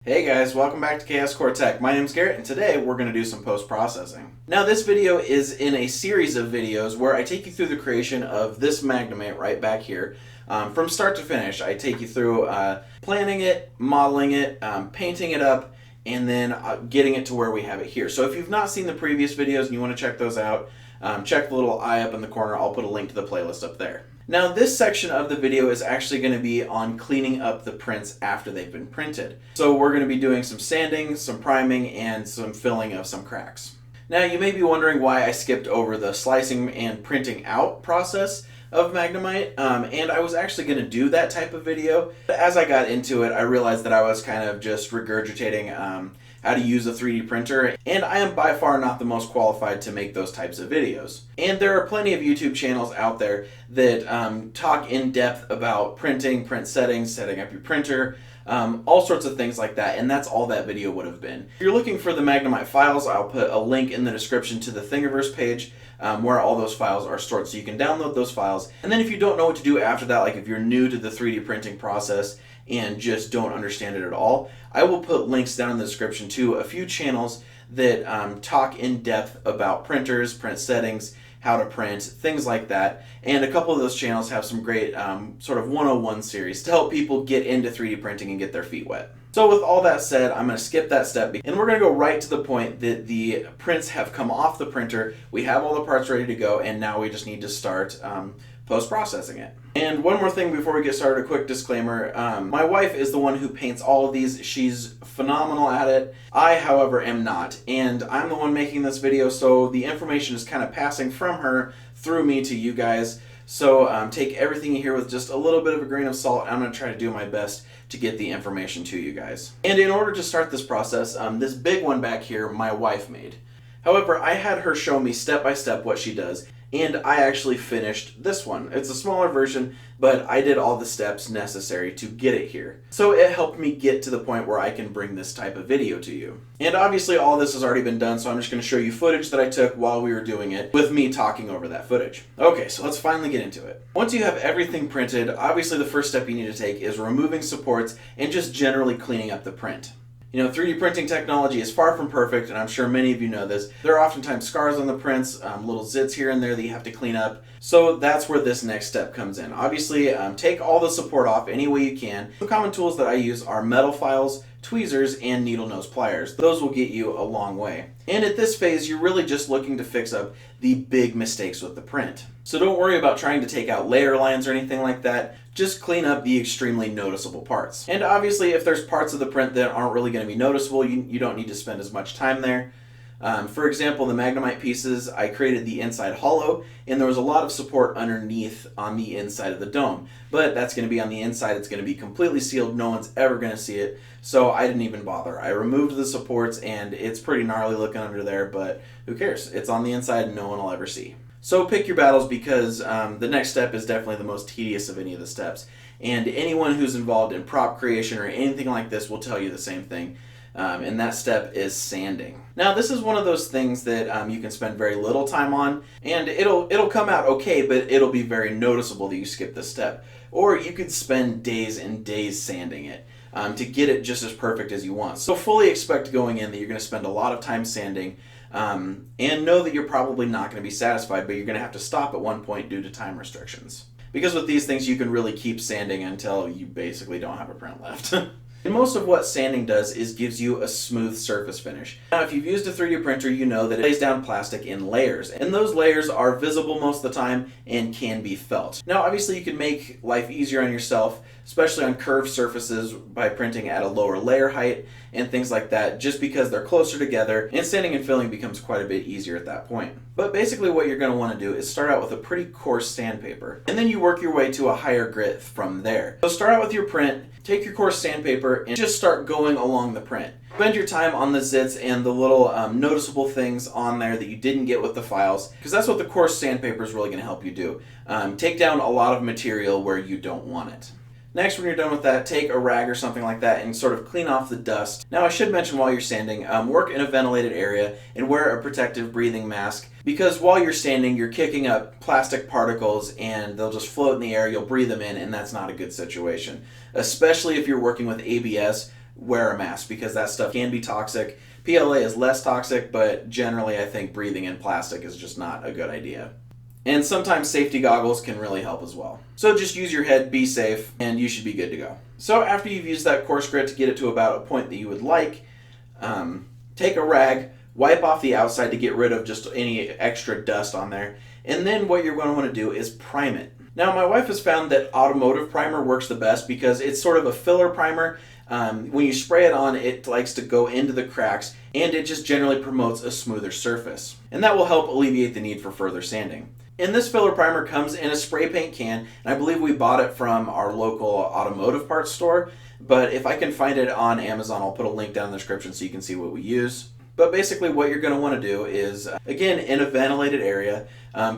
Hey guys, welcome back to Chaos Core Tech. My name's Garrett and today we're going to do some post-processing. Now this video is in a series of videos where I take you through the creation of this Magnemite right back here. From start to finish, I take you through planning it, modeling it, painting it up, and then getting it to where we have it here. So if you've not seen the previous videos and you want to check those out, check the little eye up in the corner. I'll put a link to the playlist up there. Now this section of the video is actually going to be on cleaning up the prints after they've been printed. So we're going to be doing some sanding, some priming, and some filling of some cracks. Now you may be wondering why I skipped over the slicing and printing out process of Magnemite, and I was actually going to do that type of video. But as I got into it, I realized that I was kind of just regurgitating how to use a 3D printer, and I am by far not the most qualified to make those types of videos. And there are plenty of YouTube channels out there that talk in depth about printing, print settings, setting up your printer, all sorts of things like that, and that's all that video would have been. If you're looking for the Magnemite files, I'll put a link in the description to the Thingiverse page where all those files are stored, so you can download those files. And then if you don't know what to do after that, like if you're new to the 3D printing process and just don't understand it at all, I will put links down in the description to a few channels that talk in depth about printers, print settings, how to print, things like that. And a couple of those channels have some great sort of 101 series to help people get into 3D printing and get their feet wet. So with all that said, I'm going to skip that step and we're going to go right to the point that the prints have come off the printer. We have all the parts ready to go, and now we just need to start post-processing it. And one more thing before we get started, a quick disclaimer. My wife is the one who paints all of these. She's phenomenal at it. I, however, am not. And I'm the one making this video, so the information is kind of passing from her through me to you guys. So take everything you hear with just a little bit of a grain of salt. I'm going to try to do my best to get the information to you guys. And in order to start this process, this big one back here, my wife made. However, I had her show me step by step what she does, and I actually finished this one. It's a smaller version, but I did all the steps necessary to get it here. So it helped me get to the point where I can bring this type of video to you. And obviously all this has already been done, so I'm just going to show you footage that I took while we were doing it, with me talking over that footage. Okay, so let's finally get into it. Once you have everything printed, obviously the first step you need to take is removing supports and just generally cleaning up the print. You know, 3D printing technology is far from perfect, and I'm sure many of you know this. There are oftentimes scars on the prints, little zits here and there that you have to clean up. So that's where this next step comes in. Obviously, take all the support off any way you can. The common tools that I use are metal files, tweezers, and needle nose pliers. Those will get you a long way. And at this phase, you're really just looking to fix up the big mistakes with the print. So don't worry about trying to take out layer lines or anything like that. Just clean up the extremely noticeable parts. And obviously, if there's parts of the print that aren't really going to be noticeable, you don't need to spend as much time there. For example, the Magnemite pieces, I created the inside hollow, and there was a lot of support underneath on the inside of the dome. But that's going to be on the inside. It's going to be completely sealed. No one's ever going to see it. So I didn't even bother. I removed the supports, and it's pretty gnarly looking under there, but who cares? It's on the inside and no one will ever see. So pick your battles, because the next step is definitely the most tedious of any of the steps. And anyone who's involved in prop creation or anything like this will tell you the same thing. And that step is sanding. Now this is one of those things that you can spend very little time on, and it'll come out okay, but it'll be very noticeable that you skip this step. Or you could spend days and days sanding it to get it just as perfect as you want. So fully expect going in that you're going to spend a lot of time sanding, and know that you're probably not going to be satisfied, but you're going to have to stop at one point due to time restrictions. Because with these things you can really keep sanding until you basically don't have a print left. And most of what sanding does is gives you a smooth surface finish. Now if you've used a 3D printer, you know that it lays down plastic in layers, and those layers are visible most of the time and can be felt. Now obviously you can make life easier on yourself, especially on curved surfaces, by printing at a lower layer height and things like that, just because they're closer together, and sanding and filling becomes quite a bit easier at that point. But basically what you're going to want to do is start out with a pretty coarse sandpaper, and then you work your way to a higher grit from there. So start out with your print, take your coarse sandpaper, and just start going along the print. Spend your time on the zits and the little noticeable things on there that you didn't get with the files, because that's what the coarse sandpaper is really going to help you do. Take down a lot of material where you don't want it. Next, when you're done with that, take a rag or something like that and sort of clean off the dust. Now, I should mention while you're sanding, work in a ventilated area and wear a protective breathing mask, because while you're sanding, you're kicking up plastic particles and they'll just float in the air, you'll breathe them in, and that's not a good situation. Especially if you're working with ABS, wear a mask because that stuff can be toxic. PLA is less toxic, but generally I think breathing in plastic is just not a good idea. And sometimes safety goggles can really help as well. So just use your head, be safe, and you should be good to go. So after you've used that coarse grit to get it to about a point that you would like, take a rag, wipe off the outside to get rid of just any extra dust on there, and then what you're going to want to do is prime it. Now my wife has found that automotive primer works the best because it's sort of a filler primer. When you spray it on, it likes to go into the cracks, and it just generally promotes a smoother surface. And that will help alleviate the need for further sanding. And this filler primer comes in a spray paint can, and I believe we bought it from our local automotive parts store, but if I can find it on Amazon, I'll put a link down in the description so you can see what we use. But basically what you're going to want to do is, again, in a ventilated area,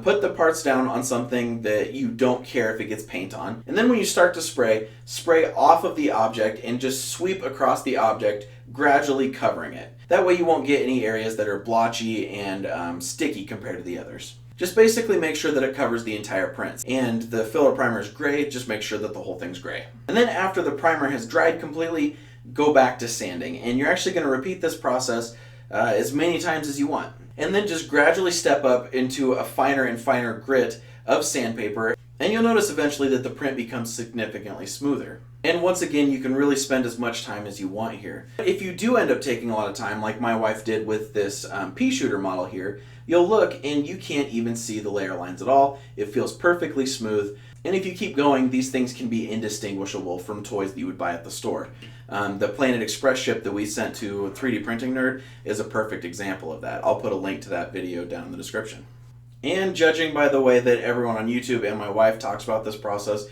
put the parts down on something that you don't care if it gets paint on. And then when you start to spray, spray off of the object and just sweep across the object, gradually covering it. That way you won't get any areas that are blotchy and sticky compared to the others. Just basically make sure that it covers the entire print. And the filler primer is gray, just make sure that the whole thing's gray. And then after the primer has dried completely, go back to sanding. And you're actually going to repeat this process as many times as you want. And then just gradually step up into a finer and finer grit of sandpaper, and you'll notice eventually that the print becomes significantly smoother. And once again, you can really spend as much time as you want here. If you do end up taking a lot of time, like my wife did with this pea shooter model here, you'll look and you can't even see the layer lines at all. It feels perfectly smooth. And if you keep going, these things can be indistinguishable from toys that you would buy at the store. The Planet Express ship that we sent to 3D Printing Nerd is a perfect example of that. I'll put a link to that video down in the description. And judging by the way that everyone on YouTube and my wife talks about this process,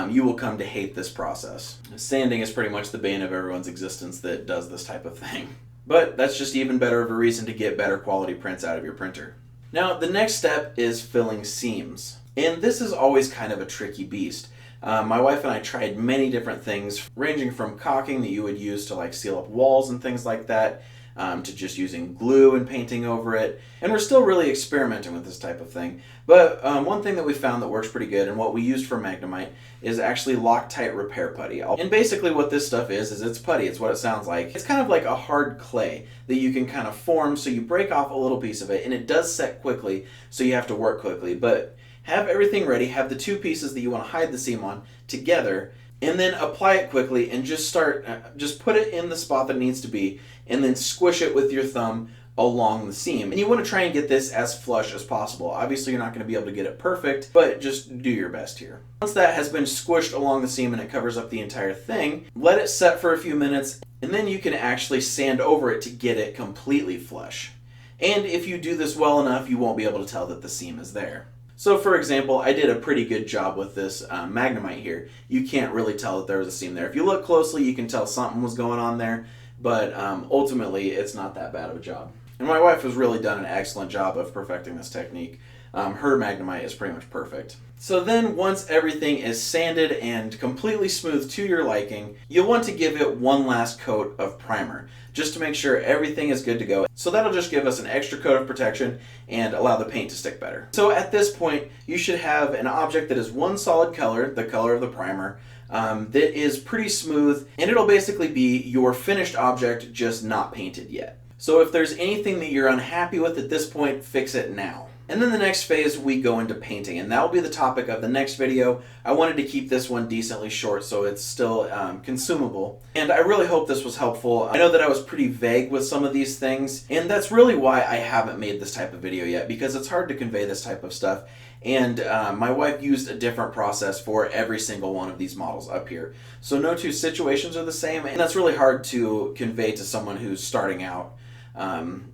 you will come to hate this process. Sanding is pretty much the bane of everyone's existence that does this type of thing. But that's just even better of a reason to get better quality prints out of your printer. Now, the next step is filling seams. And this is always kind of a tricky beast. My wife and I tried many different things, ranging from caulking that you would use to like seal up walls and things like that, to just using glue and painting over it. And we're still really experimenting with this type of thing. But one thing that we found that works pretty good, and what we used for Magnemite, is actually Loctite repair putty. And basically what this stuff is it's putty. It's what it sounds like. It's kind of like a hard clay that you can kind of form, so you break off a little piece of it, and it does set quickly, so you have to work quickly. But have everything ready, have the two pieces that you want to hide the seam on together, and then apply it quickly and just put it in the spot that it needs to be, and then squish it with your thumb along the seam. And you want to try and get this as flush as possible. Obviously you're not going to be able to get it perfect, but just do your best here. Once that has been squished along the seam and it covers up the entire thing, let it set for a few minutes, and then you can actually sand over it to get it completely flush. And if you do this well enough, you won't be able to tell that the seam is there. So for example, I did a pretty good job with this Magnemite here. You can't really tell that there was a seam there. If you look closely, you can tell something was going on there, but ultimately it's not that bad of a job. And my wife has really done an excellent job of perfecting this technique. Her Magnemite is pretty much perfect. So then once everything is sanded and completely smooth to your liking, you'll want to give it one last coat of primer, just to make sure everything is good to go. So that'll just give us an extra coat of protection and allow the paint to stick better. So at this point, you should have an object that is one solid color, the color of the primer, that is pretty smooth, and it'll basically be your finished object, just not painted yet. So if there's anything that you're unhappy with at this point, fix it now. And then the next phase, we go into painting, and that will be the topic of the next video. I wanted to keep this one decently short so it's still consumable. And I really hope this was helpful. I know that I was pretty vague with some of these things, and that's really why I haven't made this type of video yet, because it's hard to convey this type of stuff. And my wife used a different process for every single one of these models up here. So no two situations are the same, and that's really hard to convey to someone who's starting out.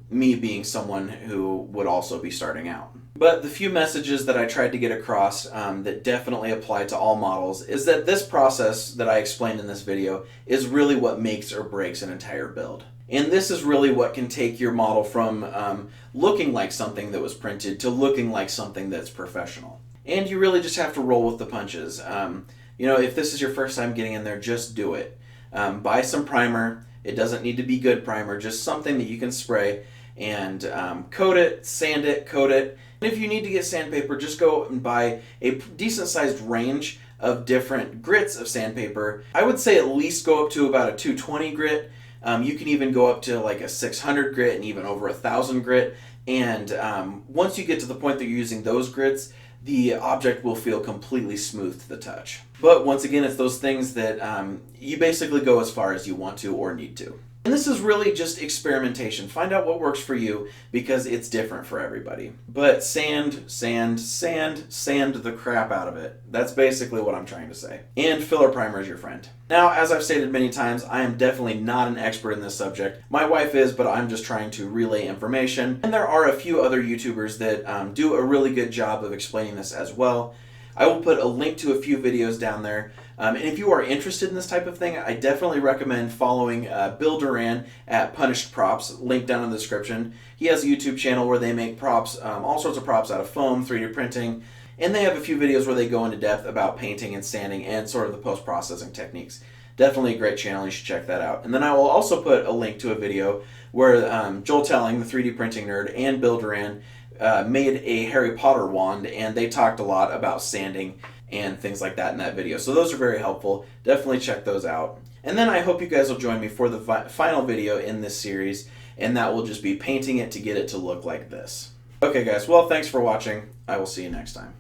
Me being someone who would also be starting out. But the few messages that I tried to get across that definitely apply to all models is that this process that I explained in this video is really what makes or breaks an entire build. And this is really what can take your model from looking like something that was printed to looking like something that's professional. And you really just have to roll with the punches. You know, if this is your first time getting in there, just do it. Buy some primer. It doesn't need to be good primer, just something that you can spray and coat it, sand it, coat it. And if you need to get sandpaper, just go and buy a decent sized range of different grits of sandpaper. I would say at least go up to about a 220 grit. You can even go up to like a 600 grit and even over 1,000 grit. And once you get to the point that you're using those grits, the object will feel completely smooth to the touch. But once again, it's those things that you basically go as far as you want to or need to. And this is really just experimentation. Find out what works for you because it's different for everybody. But sand, sand, sand, sand the crap out of it. That's basically what I'm trying to say. And filler primer is your friend. Now, as I've stated many times, I am definitely not an expert in this subject. My wife is, but I'm just trying to relay information. And there are a few other YouTubers that do a really good job of explaining this as well. I will put a link to a few videos down there. And if you are interested in this type of thing, I definitely recommend following Bill Doran at Punished Props, link down in the description. He has a YouTube channel where they make props, all sorts of props out of foam, 3D printing, and they have a few videos where they go into depth about painting and sanding and sort of the post-processing techniques. Definitely a great channel, you should check that out. And then I will also put a link to a video where Joel Telling, the 3D printing nerd, and Bill Doran made a Harry Potter wand, and they talked a lot about sanding and things like that in that video. So those are very helpful. Definitely check those out. And then I hope you guys will join me for the final video in this series, and that will just be painting it to get it to look like this. Okay guys, well thanks for watching. I will see you next time.